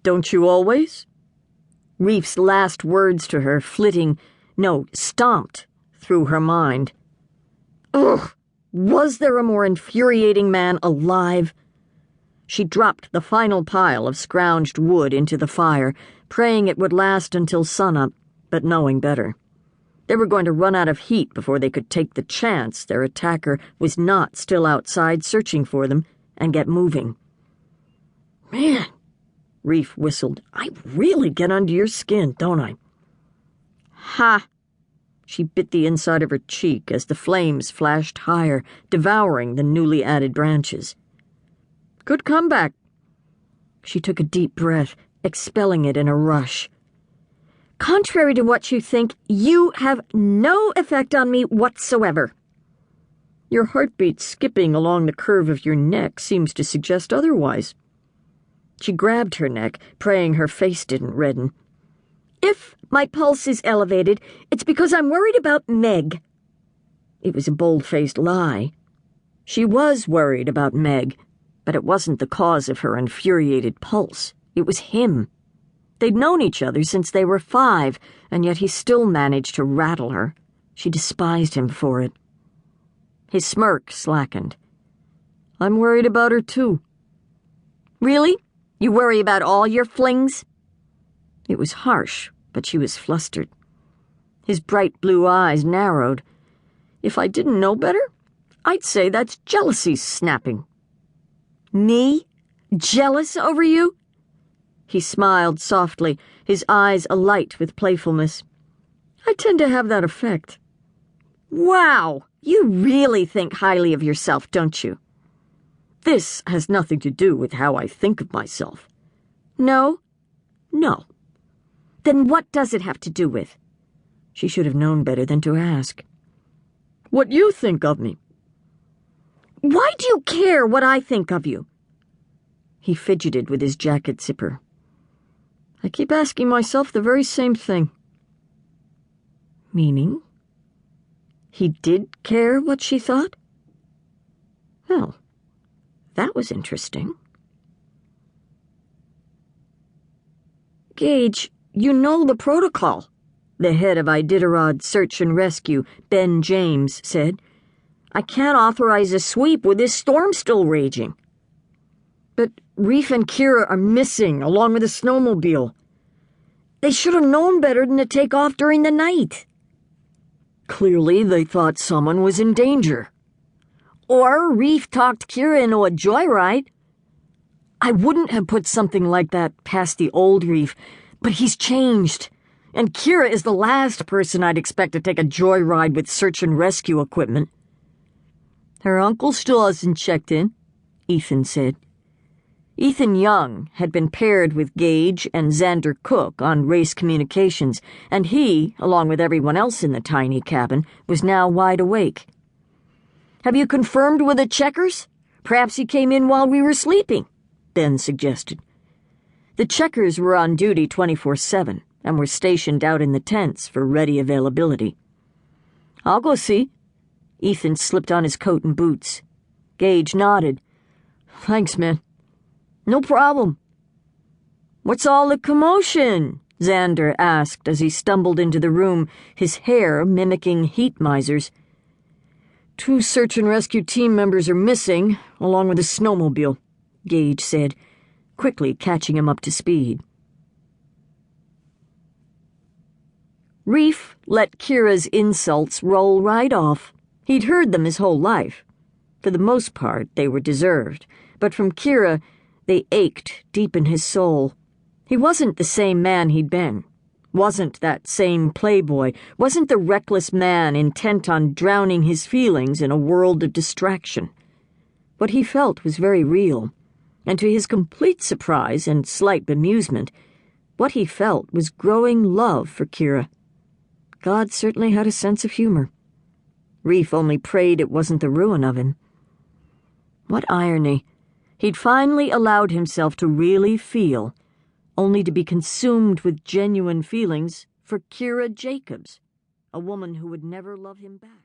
Don't you always? Reef's last words to her stomped through her mind. Ugh! Was there a more infuriating man alive? She dropped the final pile of scrounged wood into the fire, praying it would last until sunup, but knowing better. They were going to run out of heat before they could take the chance their attacker was not still outside searching for them and get moving. Man, Reef whistled, I really get under your skin, don't I? Ha! She bit the inside of her cheek as the flames flashed higher, devouring the newly added branches. Good comeback. She took a deep breath, expelling it in a rush. Contrary to what you think, you have no effect on me whatsoever. Your heartbeat skipping along the curve of your neck seems to suggest otherwise. She grabbed her neck, praying her face didn't redden. If my pulse is elevated, it's because I'm worried about Meg. It was a bold-faced lie. She was worried about Meg, but it wasn't the cause of her infuriated pulse. It was him. They'd known each other since they were 5, and yet he still managed to rattle her. She despised him for it. His smirk slackened. I'm worried about her, too. Really? You worry about all your flings? It was harsh, but she was flustered. His bright blue eyes narrowed. If I didn't know better, I'd say that's jealousy snapping. Me? Jealous over you? He smiled softly, his eyes alight with playfulness. I tend to have that effect. Wow! You really think highly of yourself, don't you? This has nothing to do with how I think of myself. No? No. Then what does it have to do with? She should have known better than to ask. What you think of me. Why do you care what I think of you? He fidgeted with his jacket zipper. I keep asking myself the very same thing. Meaning? He did care what she thought? Well, that was interesting. Gage, you know the protocol, the head of Iditarod Search and Rescue, Ben James, said. I can't authorize a sweep with this storm still raging. But Reef and Kirra are missing, along with a snowmobile. They should have known better than to take off during the night. Clearly, they thought someone was in danger. Or Reef talked Kirra into a joyride. I wouldn't have put something like that past the old Reef, but he's changed. And Kirra is the last person I'd expect to take a joyride with search and rescue equipment. Her uncle still hasn't checked in, Ethan said. Ethan Young had been paired with Gage and Xander Cook on race communications, and he, along with everyone else in the tiny cabin, was now wide awake. Have you confirmed with the checkers? Perhaps he came in while we were sleeping, Ben suggested. The checkers were on duty 24/7 and were stationed out in the tents for ready availability. I'll go see. Ethan slipped on his coat and boots. Gage nodded. Thanks, man. No problem. What's all the commotion? Xander asked as he stumbled into the room, his hair mimicking heat misers. 2 search and rescue team members are missing, along with a snowmobile, Gage said, quickly catching him up to speed. Reef let Kirra's insults roll right off. He'd heard them his whole life. For the most part, they were deserved, but from Kirra, they ached deep in his soul. He wasn't the same man he'd been. Wasn't that same playboy. Wasn't the reckless man intent on drowning his feelings in a world of distraction. What he felt was very real, and to his complete surprise and slight bemusement, what he felt was growing love for Kirra. God certainly had a sense of humor. Reef only prayed it wasn't the ruin of him. What irony. He'd finally allowed himself to really feel, only to be consumed with genuine feelings for Kirra Jacobs, a woman who would never love him back.